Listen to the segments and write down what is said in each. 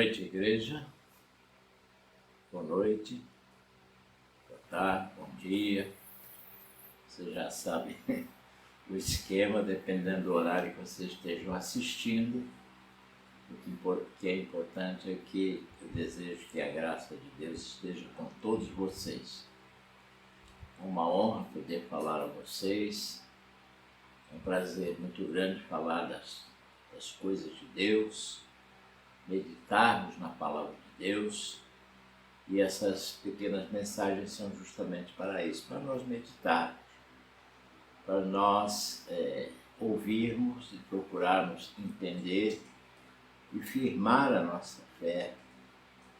noite, igreja. Boa noite, boa tarde, bom dia. Você já sabe o esquema, dependendo do horário que vocês estejam assistindo. O que é importante é que eu desejo que a graça de Deus esteja com todos vocês. É uma honra poder falar a vocês. É um prazer muito grande falar das coisas de Deus, meditarmos na palavra de Deus, e essas pequenas mensagens são justamente para isso, para nós meditarmos, para nós ouvirmos e procurarmos entender e firmar a nossa fé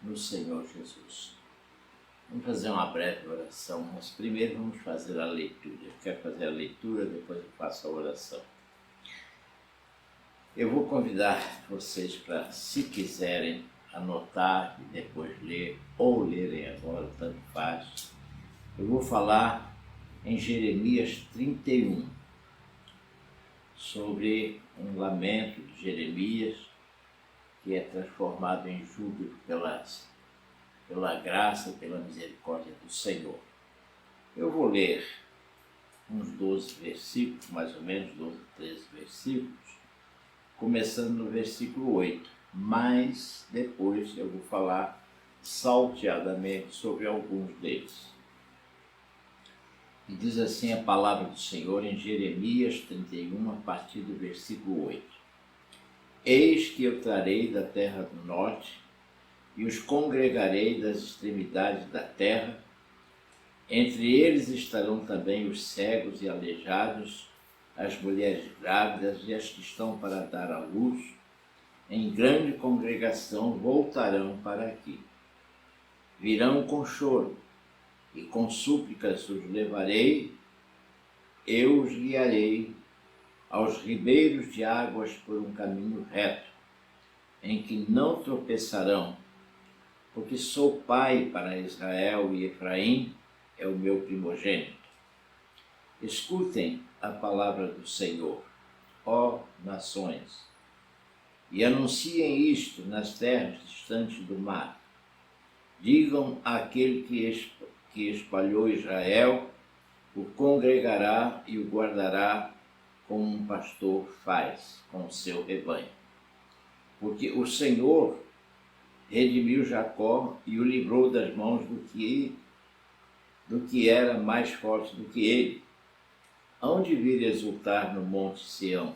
no Senhor Jesus. Vamos fazer uma breve oração, mas primeiro vamos fazer a leitura. Eu quero fazer a leitura, depois eu faço a oração. Eu vou convidar vocês para, se quiserem, anotar e depois ler, ou lerem agora, tanto faz. Eu vou falar em Jeremias 31, sobre um lamento de Jeremias, que é transformado em júbilo pela graça e pela misericórdia do Senhor. Eu vou ler uns 12 versículos, mais ou menos 12, 13 versículos, começando no versículo 8, mas depois eu vou falar salteadamente sobre alguns deles. E diz assim a palavra do Senhor em Jeremias 31, a partir do versículo 8. Eis que eu trarei da terra do norte, e os congregarei das extremidades da terra. Entre eles estarão também os cegos e aleijados, as mulheres grávidas e as que estão para dar à luz. Em grande congregação voltarão para aqui. Virão com choro, e com súplicas os levarei. Eu os guiarei aos ribeiros de águas por um caminho reto, em que não tropeçarão, porque sou pai para Israel e Efraim é o meu primogênito. Escutem a palavra do Senhor, ó nações, e anunciem isto nas terras distantes do mar. Digam àquele que espalhou Israel, o congregará e o guardará como um pastor faz com o seu rebanho. Porque o Senhor redimiu Jacó e o livrou das mãos do que era mais forte do que ele. Hão de vir exultar no monte Sião,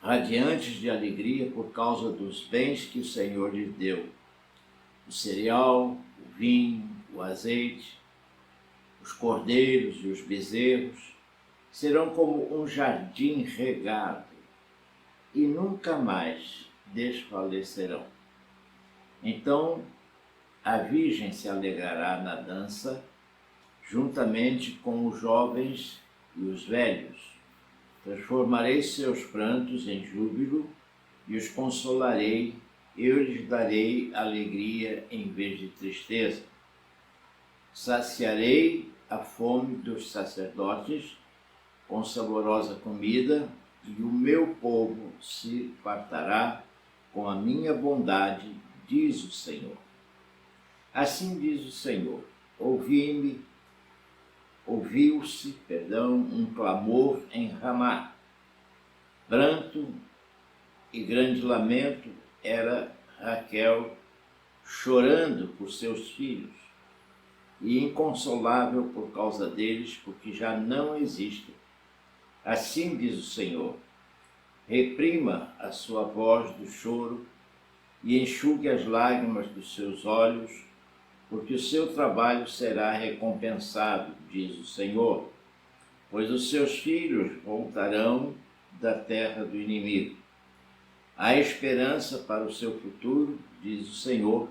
radiantes de alegria por causa dos bens que o Senhor lhes deu: o cereal, o vinho, o azeite, os cordeiros e os bezerros serão como um jardim regado e nunca mais desfalecerão. Então a virgem se alegrará na dança, juntamente com os jovens e os velhos. Transformarei seus prantos em júbilo e os consolarei. Eu lhes darei alegria em vez de tristeza. Saciarei a fome dos sacerdotes com saborosa comida, e o meu povo se fartará com a minha bondade, diz o Senhor. Assim diz o Senhor: ouviu-se, um clamor em Ramá. Pranto e grande lamento era Raquel, chorando por seus filhos, e inconsolável por causa deles, porque já não existem. Assim diz o Senhor: reprima a sua voz do choro e enxugue as lágrimas dos seus olhos, porque o seu trabalho será recompensado, diz o Senhor, pois os seus filhos voltarão da terra do inimigo. Há esperança para o seu futuro, diz o Senhor,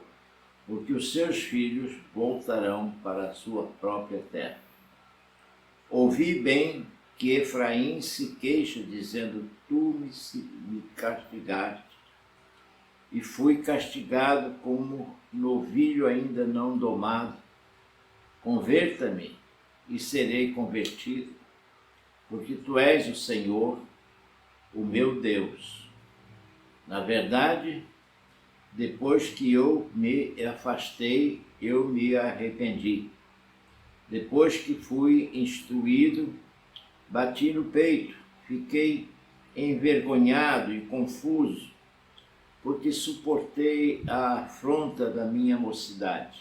porque os seus filhos voltarão para a sua própria terra. Ouvi bem que Efraim se queixa, dizendo: tu me castigaste, e fui castigado como novilho ainda não domado. Converta-me e serei convertido, porque tu és o Senhor, o meu Deus. Na verdade, Depois que eu me afastei, eu me arrependi. Depois que fui instruído, bati no peito, fiquei envergonhado e confuso, porque suportei a afronta da minha mocidade.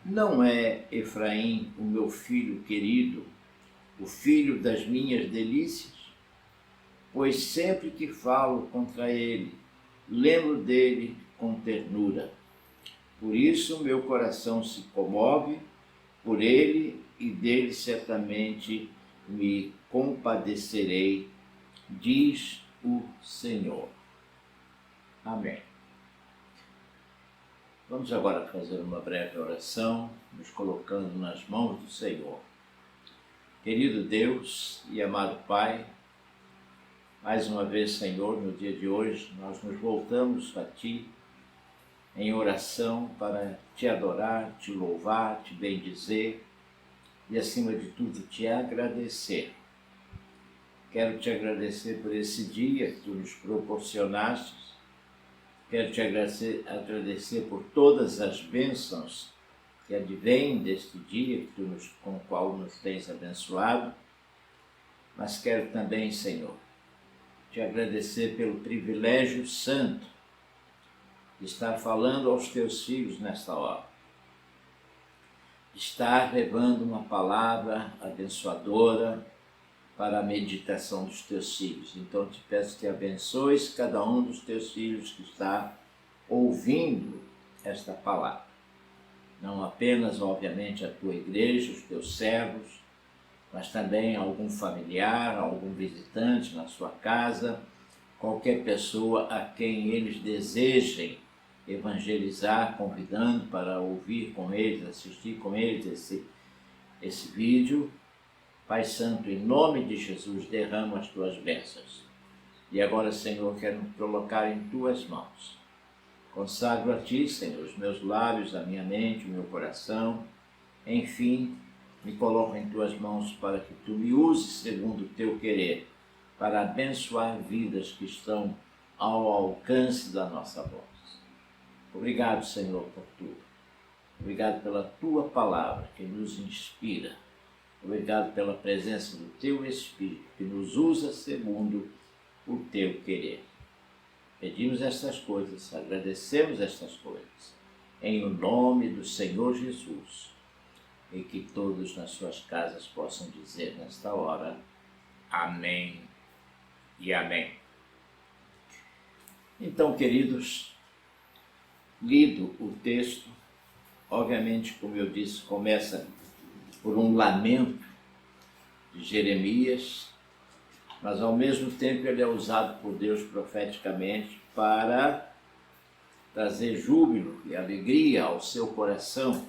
Não é Efraim o meu filho querido, o filho das minhas delícias? Pois sempre que falo contra ele, lembro dele com ternura. Por isso meu coração se comove por ele e dele certamente me compadecerei, diz o Senhor. Amém. Vamos agora fazer uma breve oração, nos colocando nas mãos do Senhor. Querido Deus e amado Pai, mais uma vez, Senhor, no dia de hoje, nós nos voltamos a Ti em oração para Te adorar, Te louvar, Te bendizer e, acima de tudo, Te agradecer. Quero Te agradecer por esse dia que Tu nos proporcionaste. Quero Te agradecer por todas as bênçãos que advêm deste dia com o qual nos tens abençoado. Mas quero também, Senhor, Te agradecer pelo privilégio santo de estar falando aos Teus filhos nesta hora. De estar levando uma palavra abençoadora para a meditação dos Teus filhos. Então te peço que abençoes cada um dos Teus filhos que está ouvindo esta palavra. Não apenas, obviamente, a Tua igreja, os Teus servos, mas também algum familiar, algum visitante na sua casa, qualquer pessoa a quem eles desejem evangelizar, convidando para ouvir com eles, assistir com eles esse vídeo. Pai Santo, em nome de Jesus, derrama as Tuas bênçãos. E agora, Senhor, quero me colocar em Tuas mãos. Consagro a Ti, Senhor, os meus lábios, a minha mente, o meu coração. Enfim, me coloco em Tuas mãos para que Tu me uses segundo o Teu querer, para abençoar vidas que estão ao alcance da nossa voz. Obrigado, Senhor, por tudo. Obrigado pela Tua palavra que nos inspira. Obrigado pela presença do Teu Espírito que nos usa segundo o Teu querer. Pedimos estas coisas, agradecemos estas coisas, em o nome do Senhor Jesus, e que todos nas suas casas possam dizer nesta hora, amém e amém. Então, queridos, lido o texto, obviamente, como eu disse, começa por um lamento de Jeremias, mas ao mesmo tempo ele é usado por Deus profeticamente para trazer júbilo e alegria ao seu coração.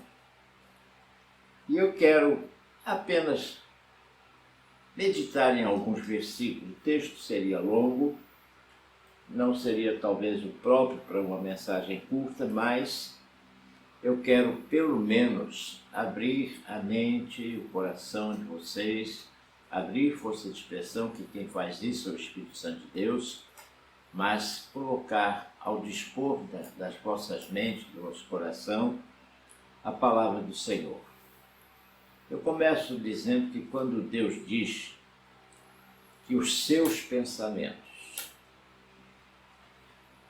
E eu quero apenas meditar em alguns versículos. O texto seria longo, não seria talvez o próprio para uma mensagem curta, mas eu quero pelo menos abrir a mente e o coração de vocês, abrir força de expressão, que quem faz isso é o Espírito Santo de Deus, mas colocar ao dispor das vossas mentes, do vosso coração, a palavra do Senhor. Eu começo dizendo que quando Deus diz que os seus pensamentos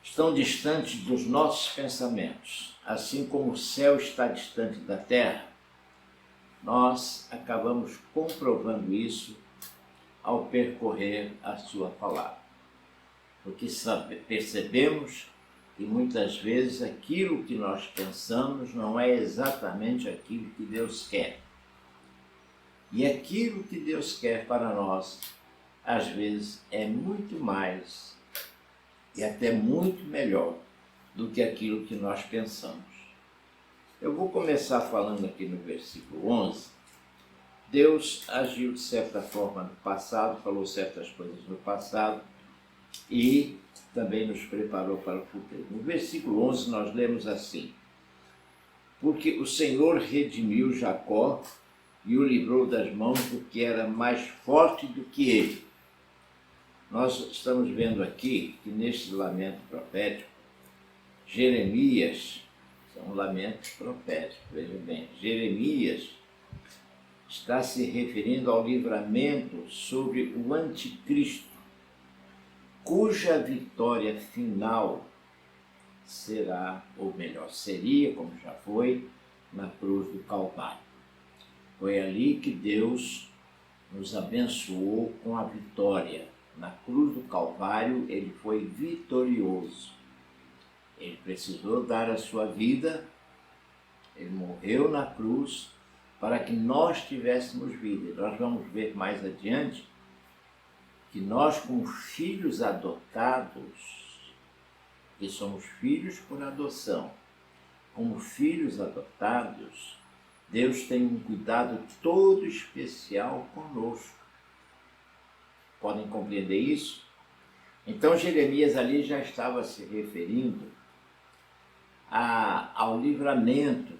estão distantes dos nossos pensamentos, assim como o céu está distante da terra, nós acabamos comprovando isso ao percorrer a sua palavra. Porque percebemos que muitas vezes aquilo que nós pensamos não é exatamente aquilo que Deus quer. E aquilo que Deus quer para nós, às vezes, é muito mais e até muito melhor do que aquilo que nós pensamos. Eu vou começar falando aqui no versículo 11. Deus agiu de certa forma no passado, falou certas coisas no passado e também nos preparou para o futuro. No versículo 11 nós lemos assim: porque o Senhor redimiu Jacó e o livrou das mãos do que era mais forte do que ele. Nós estamos vendo aqui que neste lamento profético, Jeremias, são lamentos proféticos, veja bem, Jeremias está se referindo ao livramento sobre o anticristo, cuja vitória final será, ou melhor, seria, como já foi, na cruz do Calvário. Foi ali que Deus nos abençoou com a vitória. Na cruz do Calvário ele foi vitorioso. Ele precisou dar a sua vida, ele morreu na cruz para que nós tivéssemos vida. E nós vamos ver mais adiante que nós, como filhos adotados, que somos filhos por adoção, como filhos adotados, Deus tem um cuidado todo especial conosco. Podem compreender isso? Então Jeremias ali já estava se referindo ao livramento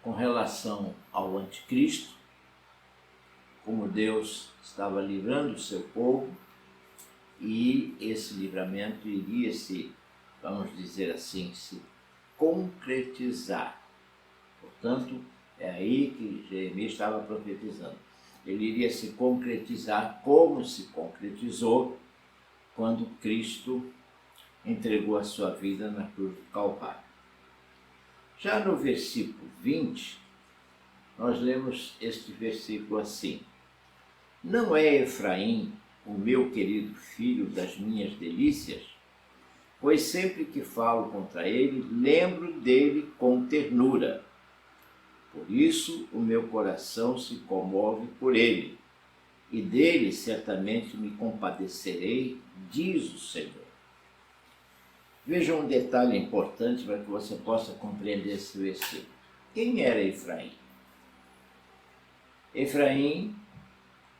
com relação ao anticristo, como Deus estava livrando o seu povo, e esse livramento iria se, vamos dizer assim, se concretizar. Portanto, é aí que Jeremias estava profetizando. Ele iria se concretizar como se concretizou quando Cristo entregou a sua vida na cruz do Calvário. Já no versículo 20, nós lemos este versículo assim: não é Efraim o meu querido filho das minhas delícias? Pois sempre que falo contra ele, lembro dele com ternura. Por isso o meu coração se comove por ele, e dele certamente me compadecerei, diz o Senhor. Veja um detalhe importante para que você possa compreender esse versículo. Quem era Efraim? Efraim,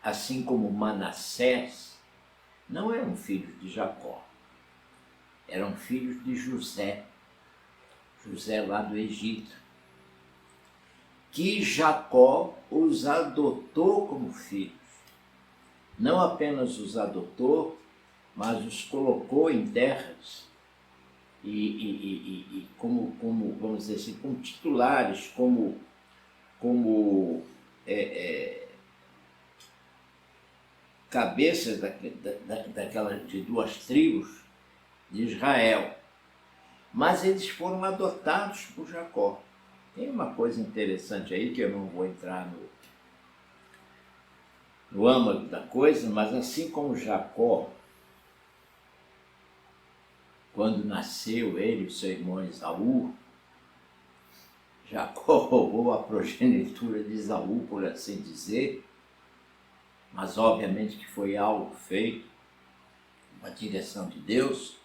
assim como Manassés, não eram filhos de Jacó, eram filhos de José lá do Egito, que Jacó os adotou como filhos. Não apenas os adotou, mas os colocou em terras e como, vamos dizer assim, como titulares, como cabeças de duas tribos de Israel. Mas eles foram adotados por Jacó. Tem uma coisa interessante aí que eu não vou entrar no âmago da coisa, mas assim como Jacó, quando nasceu ele e seu irmão Esaú, Jacó roubou a progenitura de Esaú, por assim dizer, mas obviamente que foi algo feito com a direção de Deus.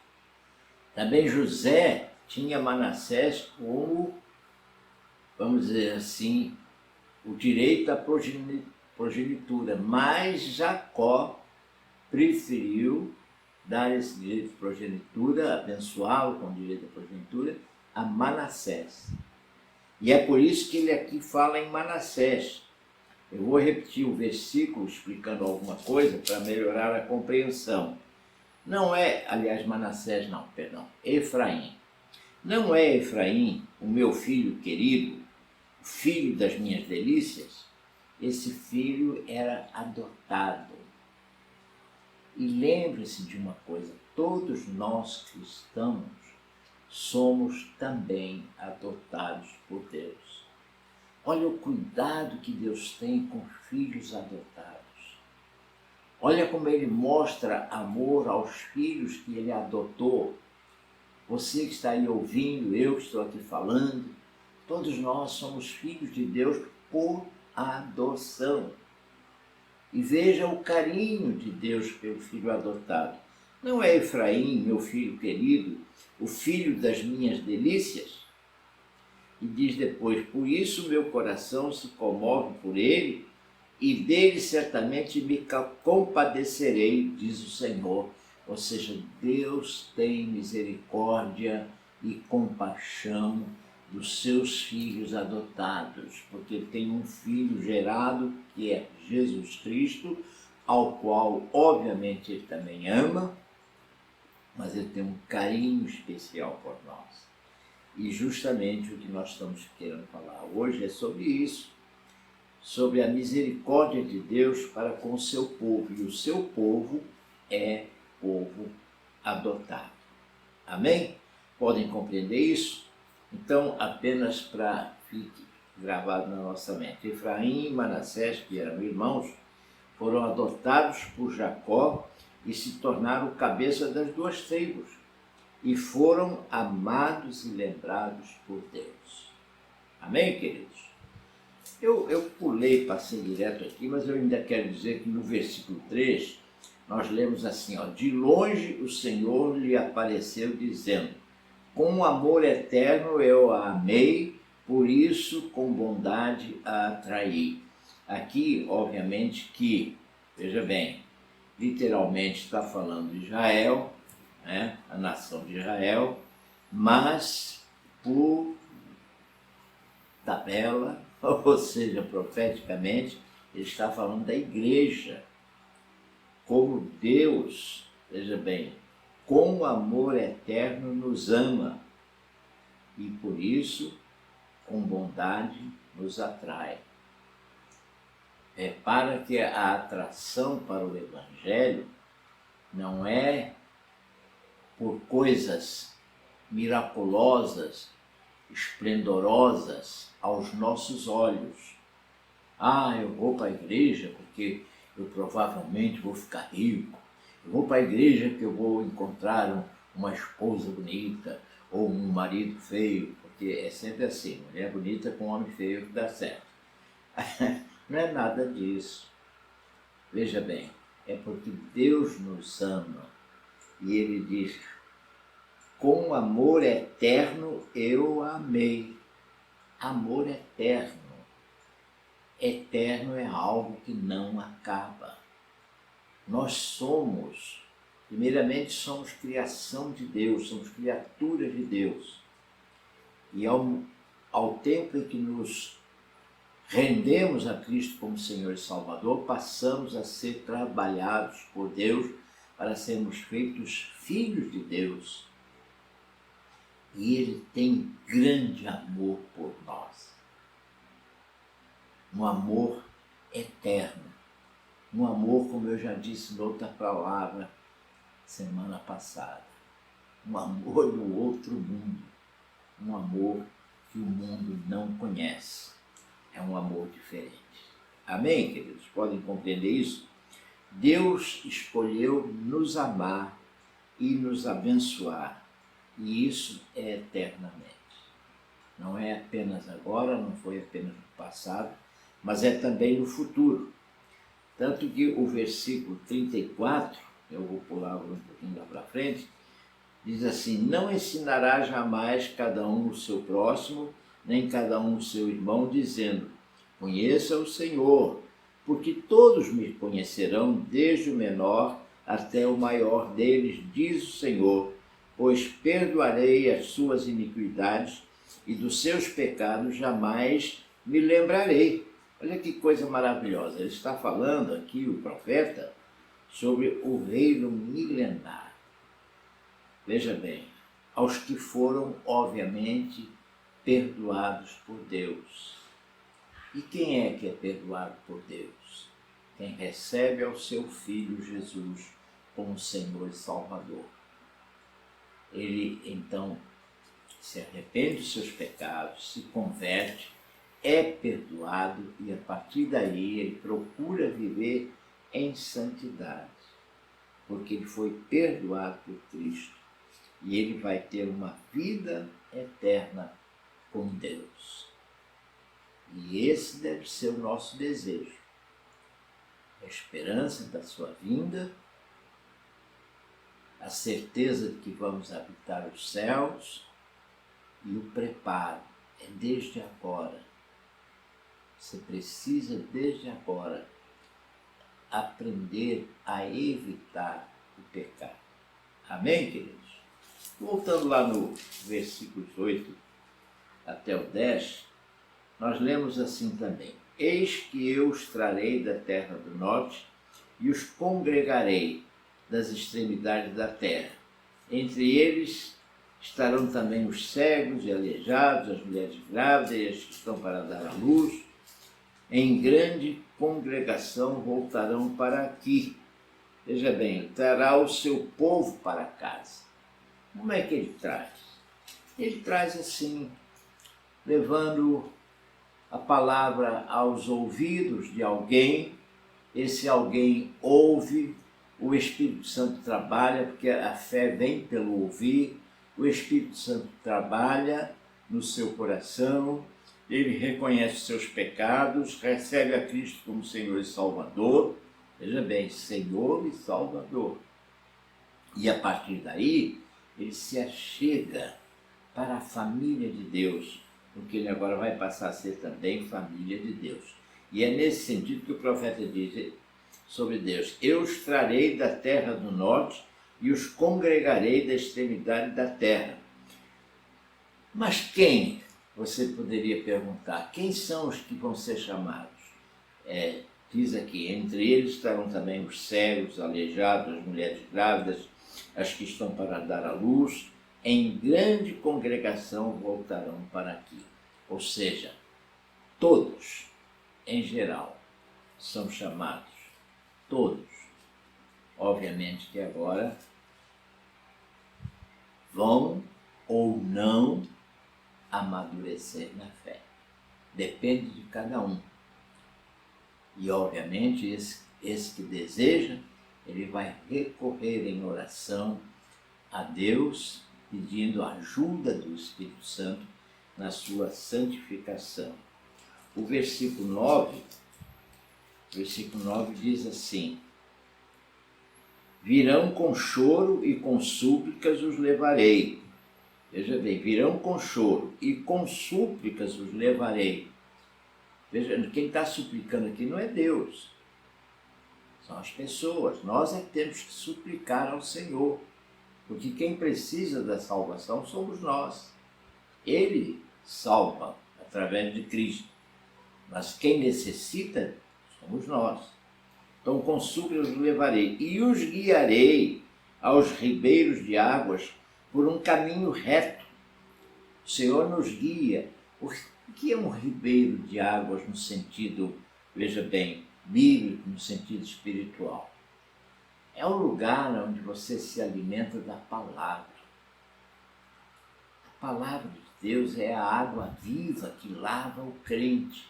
Também José tinha Manassés como, vamos dizer assim, o direito à progenitura, mas Jacó preferiu dar esse direito de progenitura, abençoá-lo com o direito à progenitura, a Manassés. E é por isso que ele aqui fala em Manassés. Eu vou repetir o versículo explicando alguma coisa para melhorar a compreensão. Não é, aliás, Manassés não, perdão, Efraim. Não é Efraim o meu filho querido, o filho das minhas delícias? Esse filho era adotado. E lembre-se de uma coisa, todos nós cristãos somos também adotados por Deus. Olha o cuidado que Deus tem com filhos adotados. Olha como ele mostra amor aos filhos que ele adotou. Você que está aí ouvindo, eu que estou aqui falando, todos nós somos filhos de Deus por adoção. E veja o carinho de Deus pelo filho adotado. Não é Efraim, meu filho querido, o filho das minhas delícias? E diz depois, por isso meu coração se comove por ele, e dele certamente me compadecerei, diz o Senhor. Ou seja, Deus tem misericórdia e compaixão dos seus filhos adotados, porque ele tem um filho gerado, que é Jesus Cristo, ao qual, obviamente, ele também ama, mas ele tem um carinho especial por nós. E justamente o que nós estamos querendo falar hoje é sobre isso, sobre a misericórdia de Deus para com o seu povo. E o seu povo é povo adotado. Amém? Podem compreender isso? Então, apenas para fique gravado na nossa mente. Efraim e Manassés, que eram irmãos, foram adotados por Jacó e se tornaram cabeça das duas tribos. E foram amados e lembrados por Deus. Amém, queridos? Eu pulei, passei direto aqui, mas eu ainda quero dizer que no versículo 3, nós lemos assim, ó, de longe o Senhor lhe apareceu dizendo, com amor eterno eu a amei, por isso com bondade a atraí. Aqui, obviamente que, veja bem, literalmente está falando de Israel, né, a nação de Israel, mas por tabela, ou seja, profeticamente, ele está falando da igreja, como Deus, veja bem, com amor eterno nos ama e por isso, com bondade, nos atrai. Repara que a atração para o Evangelho não é por coisas miraculosas, esplendorosas aos nossos olhos. Eu vou para a igreja porque eu provavelmente vou ficar rico. Eu vou para a igreja porque eu vou encontrar uma esposa bonita ou um marido feio, porque é sempre assim, mulher bonita com homem feio que dá certo. Não é nada disso. Veja bem, é porque Deus nos ama e Ele diz, com amor eterno eu a amei. Amor eterno. Eterno é algo que não acaba. Nós somos, primeiramente somos criação de Deus, somos criaturas de Deus. E ao tempo em que nos rendemos a Cristo como Senhor e Salvador, passamos a ser trabalhados por Deus para sermos feitos filhos de Deus. E Ele tem grande amor por nós. Um amor eterno. Um amor, como eu já disse noutra palavra semana passada. Um amor do outro mundo. Um amor que o mundo não conhece. É um amor diferente. Amém, queridos? Podem compreender isso? Deus escolheu nos amar e nos abençoar. E isso é eternamente. Não é apenas agora, não foi apenas no passado, mas é também no futuro. Tanto que o versículo 34, eu vou pular um pouquinho lá para frente, diz assim, não ensinará jamais cada um o seu próximo, nem cada um o seu irmão, dizendo, conheça o Senhor, porque todos me conhecerão, desde o menor até o maior deles, diz o Senhor, pois perdoarei as suas iniquidades e dos seus pecados jamais me lembrarei. Olha que coisa maravilhosa, ele está falando aqui, o profeta, sobre o reino milenar. Veja bem, aos que foram, obviamente, perdoados por Deus. E quem é que é perdoado por Deus? Quem recebe ao seu Filho Jesus como Senhor e Salvador. Ele, então, se arrepende dos seus pecados, se converte, é perdoado e a partir daí ele procura viver em santidade, porque ele foi perdoado por Cristo e ele vai ter uma vida eterna com Deus. E esse deve ser o nosso desejo, a esperança da sua vinda, a certeza de que vamos habitar os céus e o preparo é desde agora. Você precisa, desde agora, aprender a evitar o pecado. Amém, queridos? Voltando lá no versículos 8 até o 10, nós lemos assim também. Eis que eu os trarei da terra do norte e os congregarei das extremidades da terra. Entre eles estarão também os cegos e aleijados, as mulheres grávidas e as que estão para dar à luz. Em grande congregação voltarão para aqui. Veja bem, trará o seu povo para casa. Como é que ele traz? Ele traz assim, levando a palavra aos ouvidos de alguém. Esse alguém ouve, o Espírito Santo trabalha, porque a fé vem pelo ouvir, o Espírito Santo trabalha no seu coração, ele reconhece os seus pecados, recebe a Cristo como Senhor e Salvador, veja bem, Senhor e Salvador. E a partir daí, ele se achega para a família de Deus, porque ele agora vai passar a ser também família de Deus. E é nesse sentido que o profeta diz sobre Deus: eu os trarei da terra do norte e os congregarei da extremidade da terra. Mas quem? Você poderia perguntar, quem são os que vão ser chamados? Diz aqui, entre eles estarão também os cegos, aleijados, as mulheres grávidas, as que estão para dar à luz, em grande congregação voltarão para aqui. Ou seja, todos, em geral, são chamados, todos. Obviamente que agora vão ou não amadurecer na fé. Depende de cada um. E obviamente esse que deseja, ele vai recorrer em oração a Deus, pedindo a ajuda do Espírito Santo na sua santificação. O versículo 9 diz assim: virão com choro e com súplicas os levarei. Veja bem, virão com choro e com súplicas os levarei. Veja, quem está suplicando aqui não é Deus, são as pessoas. Nós é que temos que suplicar ao Senhor, porque quem precisa da salvação somos nós. Ele salva através de Cristo, mas quem necessita somos nós. Então, com súplicas os levarei e os guiarei aos ribeiros de águas por um caminho reto. O Senhor nos guia. O que é um ribeiro de águas no sentido, veja bem, bíblico, no sentido espiritual? É um lugar onde você se alimenta da palavra. A palavra de Deus é a água viva que lava o crente.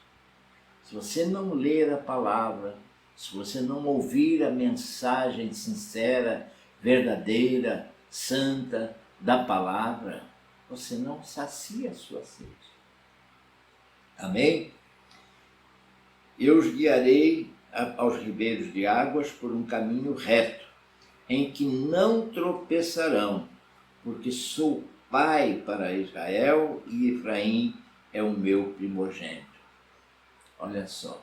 Se você não ler a palavra, se você não ouvir a mensagem sincera, verdadeira, santa da palavra, você não sacia a sua sede. Amém? Eu os guiarei aos ribeiros de águas por um caminho reto, em que não tropeçarão, porque sou pai para Israel e Efraim é o meu primogênito. Olha só,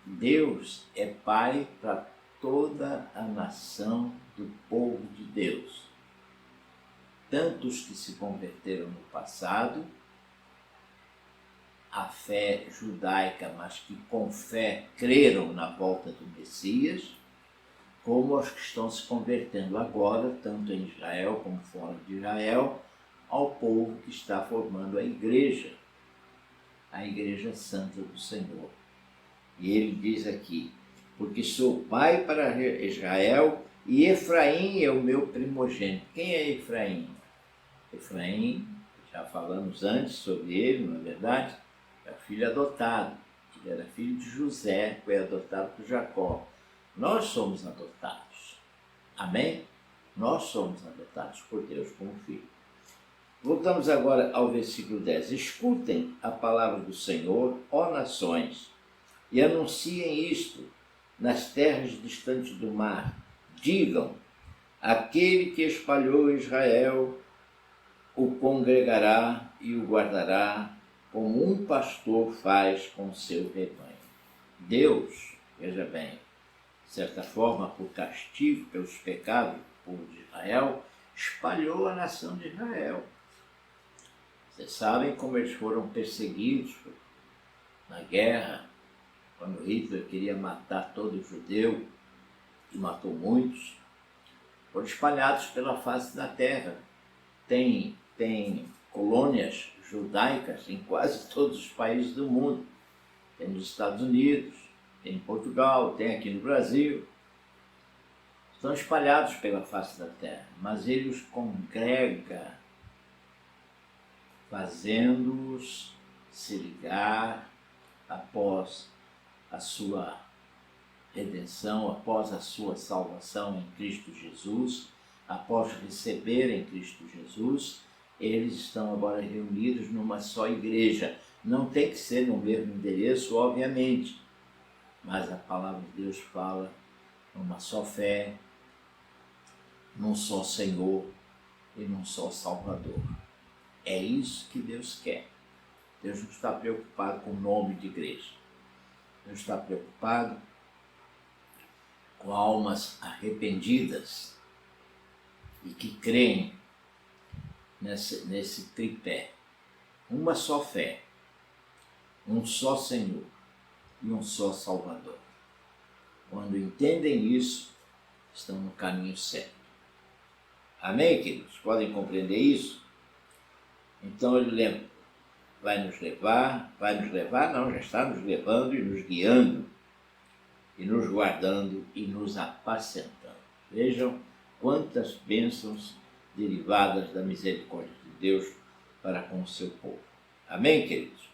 Deus é pai para toda a nação do povo de Deus. Tanto os que se converteram no passado, a fé judaica, mas que com fé creram na volta do Messias, como os que estão se convertendo agora, tanto em Israel como fora de Israel, ao povo que está formando a Igreja Santa do Senhor. E ele diz aqui, porque sou pai para Israel e Efraim é o meu primogênito. Quem é Efraim? Efraim, já falamos antes sobre ele, não é verdade? É o filho adotado. Ele era filho de José, foi adotado por Jacó. Nós somos adotados. Amém? Nós somos adotados por Deus como filho. Voltamos agora ao versículo 10. Escutem a palavra do Senhor, ó nações, e anunciem isto nas terras distantes do mar. Digam, aquele que espalhou Israel o congregará e o guardará, como um pastor faz com o seu rebanho. Deus, veja bem, de certa forma, por castigo pelos pecados do povo de Israel, espalhou a nação de Israel. Vocês sabem como eles foram perseguidos na guerra, quando Hitler queria matar todo judeu, e matou muitos. foram espalhados pela face da terra. Tem colônias judaicas em quase todos os países do mundo. Tem nos Estados Unidos, tem em Portugal, tem aqui no Brasil. Estão espalhados pela face da terra, mas ele os congrega, fazendo-os se ligar após a sua redenção, após a sua salvação em Cristo Jesus, após receber em Cristo Jesus, eles estão agora reunidos numa só igreja. Não tem que ser no mesmo endereço, obviamente, mas a palavra de Deus fala numa só fé, num só Senhor e num só Salvador. É isso que Deus quer. Deus não está preocupado com o nome de igreja. Deus está preocupado com almas arrependidas e que creem nesse tripé. Uma só fé, um só Senhor e um só Salvador. Quando entendem isso, estão no caminho certo. Amém, queridos? Podem compreender isso? Então ele vai nos levar, não, já está nos levando e nos guiando, e nos guardando e nos apacentando. Vejam quantas bênçãos derivadas da misericórdia de Deus para com o seu povo. Amém, queridos?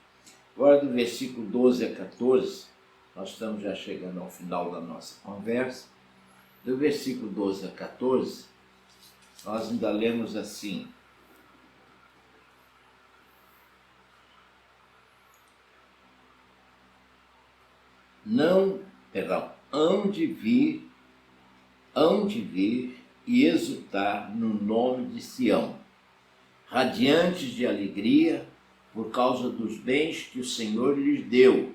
Agora do versículo 12 a 14, nós estamos já chegando ao final da nossa conversa. Do versículo 12 a 14, nós ainda lemos assim: hão de vir e exultar no nome de Sião, radiantes de alegria por causa dos bens que o Senhor lhes deu,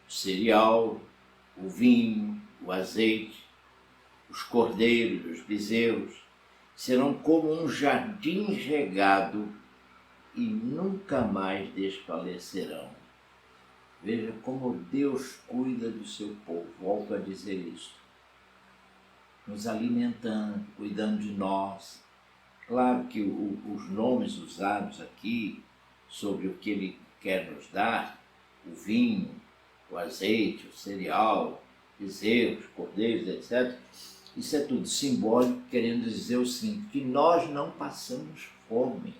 o cereal, o vinho, o azeite, os cordeiros, os bezerros, serão como um jardim regado e nunca mais desfalecerão. Veja como Deus cuida do seu povo, volto a dizer isso. Nos alimentando, cuidando de nós. Claro que os nomes usados aqui sobre o que Ele quer nos dar, o vinho, o azeite, o cereal, bezerros, cordeiros, etc., isso é tudo simbólico, querendo dizer o seguinte, que nós não passamos fome.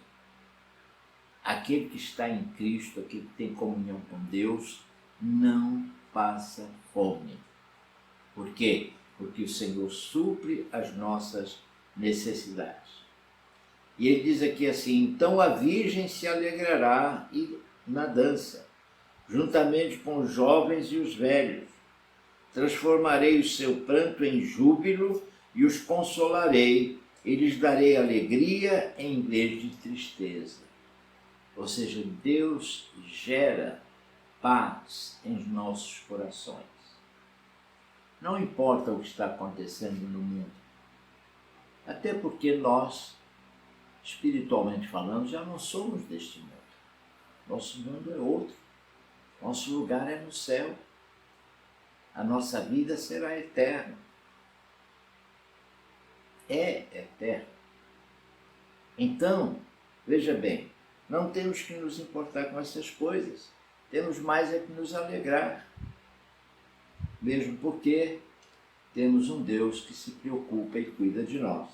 Aquele que está em Cristo, aquele que tem comunhão com Deus, não passa fome. Por quê? Porque o Senhor supre as nossas necessidades. E ele diz aqui assim: então a virgem se alegrará na dança, juntamente com os jovens e os velhos. Transformarei o seu pranto em júbilo e os consolarei, e lhes darei alegria em vez de tristeza. Ou seja, Deus gera paz em nossos corações. Não importa o que está acontecendo no mundo. Até porque nós, espiritualmente falando, já não somos deste mundo. Nosso mundo é outro. Nosso lugar é no céu. A nossa vida será eterna. É eterna. Então, veja bem, não temos que nos importar com essas coisas. Temos mais é que nos alegrar. Mesmo porque temos um Deus que se preocupa e cuida de nós.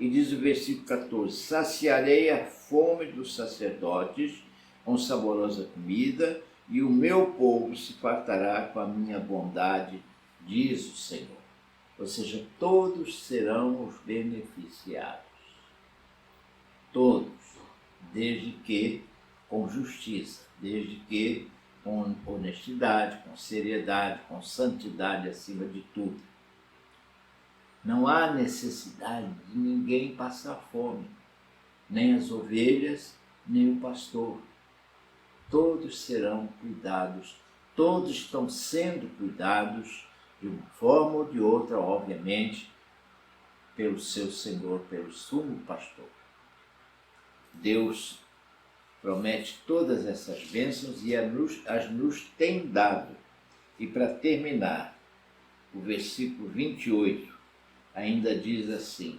E diz o versículo 14: saciarei a fome dos sacerdotes com saborosa comida, e o meu povo se fartará com a minha bondade, diz o Senhor. Ou seja, todos serão os beneficiados. Todos, desde que com justiça, desde que com honestidade, com seriedade, com santidade acima de tudo. Não há necessidade de ninguém passar fome, nem as ovelhas, nem o pastor. Todos serão cuidados, todos estão sendo cuidados de uma forma ou de outra, obviamente, pelo seu Senhor, pelo sumo pastor. Deus promete todas essas bênçãos e as nos tem dado. E para terminar, o versículo 28, ainda diz assim: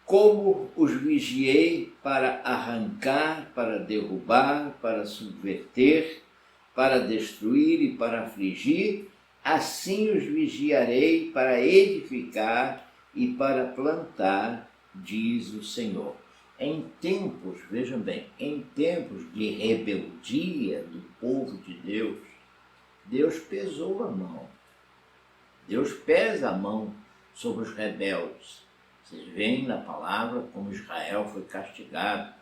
como os vigiei para arrancar, para derrubar, para subverter, para destruir e para afligir, assim os vigiarei para edificar e para plantar, diz o Senhor. Em tempos, vejam bem, em tempos de rebeldia do povo de Deus, Deus pesou a mão. Deus pesa a mão sobre os rebeldes. Vocês veem na palavra como Israel foi castigado,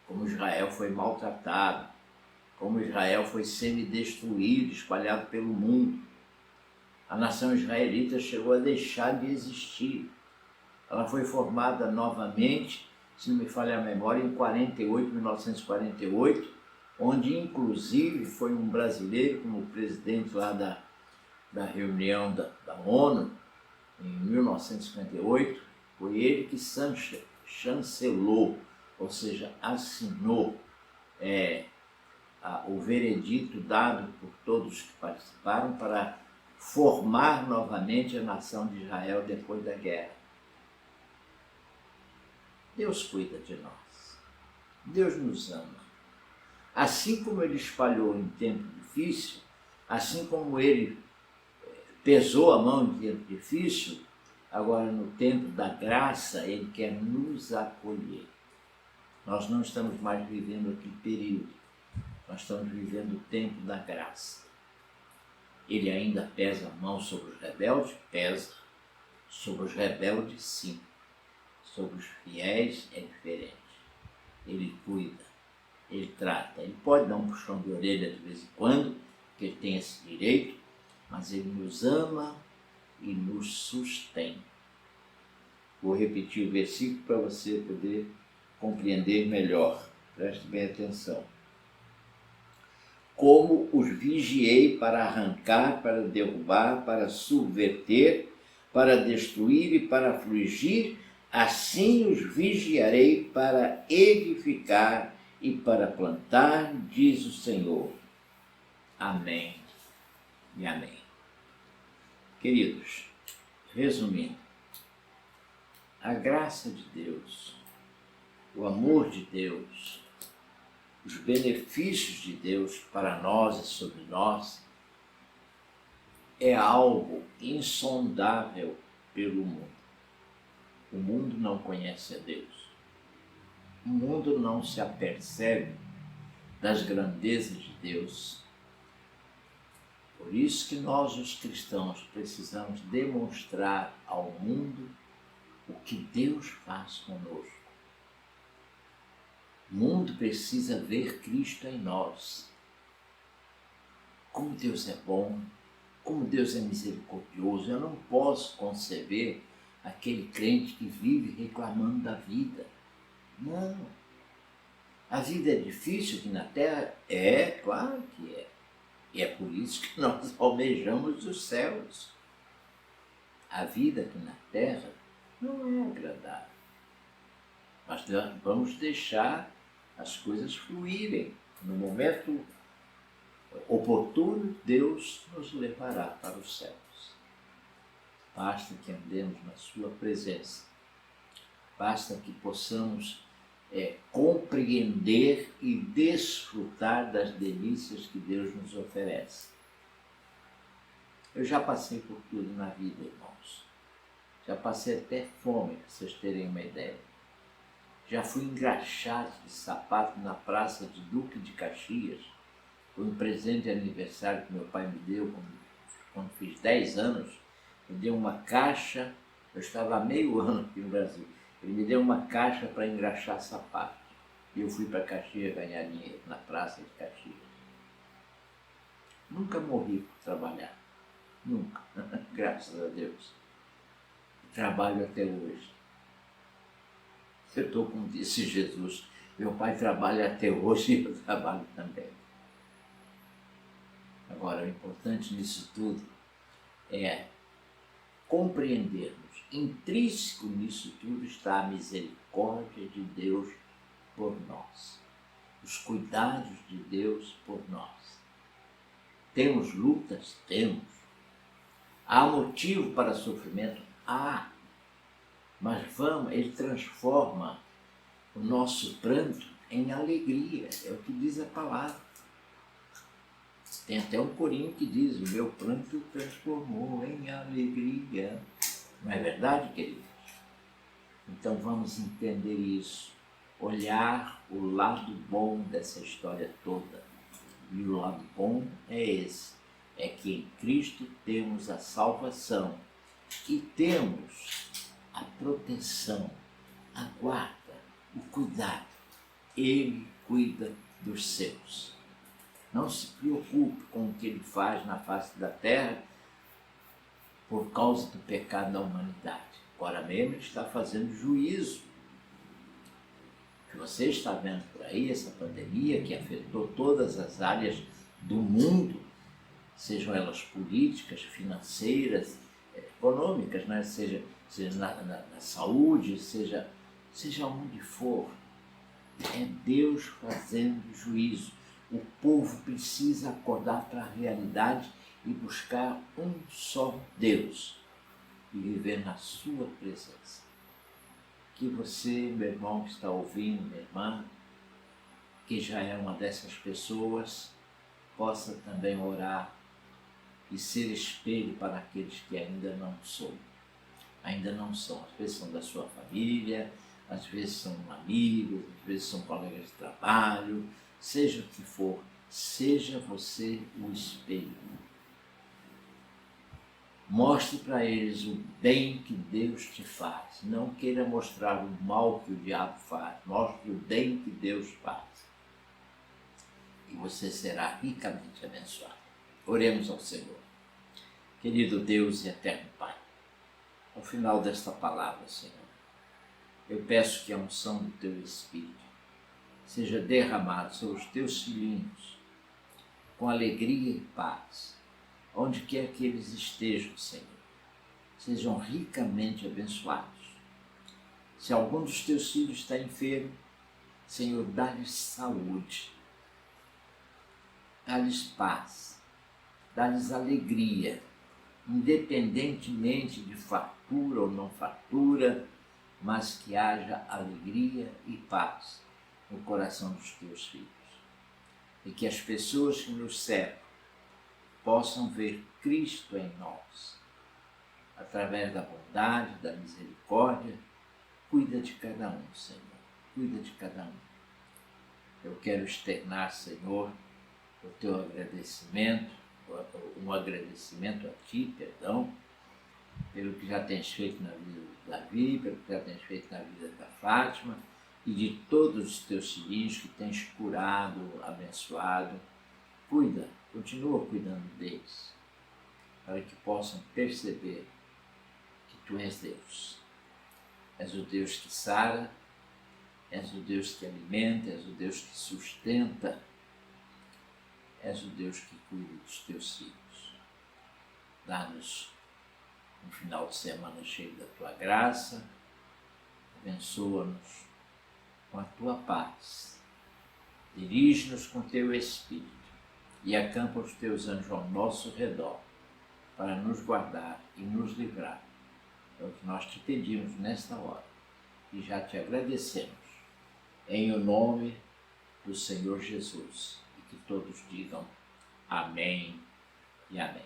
como Israel foi maltratado, como Israel foi semi-destruído, espalhado pelo mundo. A nação israelita chegou a deixar de existir. Ela foi formada novamente, se não me falha a memória, em 1948, onde inclusive foi um brasileiro como presidente lá da reunião da ONU, em 1958, foi ele que chancelou, ou seja, assinou o veredito dado por todos que participaram para formar novamente a nação de Israel depois da guerra. Deus cuida de nós. Deus nos ama. Assim como Ele espalhou em tempo difícil, assim como Ele pesou a mão em tempo difícil, agora no tempo da graça Ele quer nos acolher. Nós não estamos mais vivendo aquele período, nós estamos vivendo o tempo da graça. Ele ainda pesa a mão sobre os rebeldes? Pesa. Sobre os rebeldes, sim. Sobre os fiéis é diferente. Ele cuida, Ele trata. Ele pode dar um puxão de orelha de vez em quando, porque Ele tem esse direito, mas Ele nos ama e nos sustém. Vou repetir o versículo para você poder compreender melhor. Preste bem atenção. Como os vigiei para arrancar, para derrubar, para subverter, para destruir e para afligir, assim os vigiarei para edificar e para plantar, diz o Senhor. Amém e amém. Queridos, resumindo, a graça de Deus, o amor de Deus, os benefícios de Deus para nós e sobre nós é algo insondável pelo mundo. O mundo não conhece a Deus. O mundo não se apercebe das grandezas de Deus. Por isso que nós, os cristãos, precisamos demonstrar ao mundo o que Deus faz conosco. O mundo precisa ver Cristo em nós. Como Deus é bom, como Deus é misericordioso. Eu não posso conceber aquele crente que vive reclamando da vida. Não. A vida é difícil aqui na Terra? É, claro que é. E é por isso que nós almejamos os céus. A vida aqui na Terra não é agradável. Mas vamos deixar as coisas fluírem. No momento oportuno, Deus nos levará para os céus. Basta que andemos na sua presença. Basta que possamos compreender e desfrutar das delícias que Deus nos oferece. Eu já passei por tudo na vida, irmãos. Já passei até fome, para vocês terem uma ideia. Já fui engraxado de sapato na praça de Duque de Caxias. Foi um presente de aniversário que meu pai me deu quando fiz 10 anos. Me deu uma caixa, eu estava há meio ano aqui no Brasil. Ele me deu uma caixa para engraxar sapato. E eu fui para Caxias ganhar dinheiro, na praça de Caxias. Nunca morri por trabalhar. Nunca. Graças a Deus. Trabalho até hoje. Eu estou como disse Jesus, meu pai trabalha até hoje e eu trabalho também. Agora, o importante nisso tudo é compreendermos, intrínseco nisso tudo está a misericórdia de Deus por nós, os cuidados de Deus por nós. Temos lutas? Temos. Há motivo para sofrimento? Há. Mas ele transforma o nosso pranto em alegria. É o que diz a palavra. Tem até um corinho que diz: o meu pranto transformou em alegria. Não é verdade, queridos? Então vamos entender isso. Olhar o lado bom dessa história toda. E o lado bom é esse. É que em Cristo temos a salvação. E temos a proteção, a guarda, o cuidado. Ele cuida dos seus. Não se preocupe com o que ele faz na face da terra por causa do pecado da humanidade. Agora mesmo ele está fazendo juízo. O que você está vendo por aí, essa pandemia que afetou todas as áreas do mundo, sejam elas políticas, financeiras, econômicas, né? seja na saúde, seja onde for, é Deus fazendo juízo. O povo precisa acordar para a realidade e buscar um só Deus e viver na sua presença. Que você, meu irmão que está ouvindo, minha irmã, que já é uma dessas pessoas, possa também orar e ser espelho para aqueles que ainda não são. Ainda não são. Às vezes são da sua família, às vezes são amigos, às vezes são colegas de trabalho, seja o que for, seja você o espelho. Mostre para eles o bem que Deus te faz. Não queira mostrar o mal que o diabo faz. Mostre o bem que Deus faz. E você será ricamente abençoado. Oremos ao Senhor. Querido Deus e eterno Pai, ao final desta palavra, Senhor, eu peço que a unção do Teu Espírito seja derramada sobre os Teus filhinhos, com alegria e paz, onde quer que eles estejam, Senhor, sejam ricamente abençoados. Se algum dos Teus filhos está enfermo, Senhor, dá-lhes saúde, dá-lhes paz, dá-lhes alegria, independentemente de fartura ou não fartura, mas que haja alegria e paz no coração dos Teus filhos. E que as pessoas que nos cercam possam ver Cristo em nós, através da bondade, da misericórdia. Cuida de cada um, Senhor, cuida de cada um. Eu quero externar, Senhor, o Teu agradecimento, um agradecimento a Ti, pelo que já tens feito na vida do Davi, pelo que já tens feito na vida da Fátima e de todos os Teus filhinhos que tens curado, abençoado. Cuida, continua cuidando deles, para que possam perceber que Tu és Deus. És o Deus que sara, és o Deus que alimenta, és o Deus que sustenta, és o Deus que cuida dos Teus filhos. Dá-nos um final de semana cheio da Tua graça, abençoa-nos com a Tua paz, dirige-nos com Teu Espírito e acampa os Teus anjos ao nosso redor para nos guardar e nos livrar. É o que nós te pedimos nesta hora e já te agradecemos, em o nome do Senhor Jesus, e que todos digam amém e amém.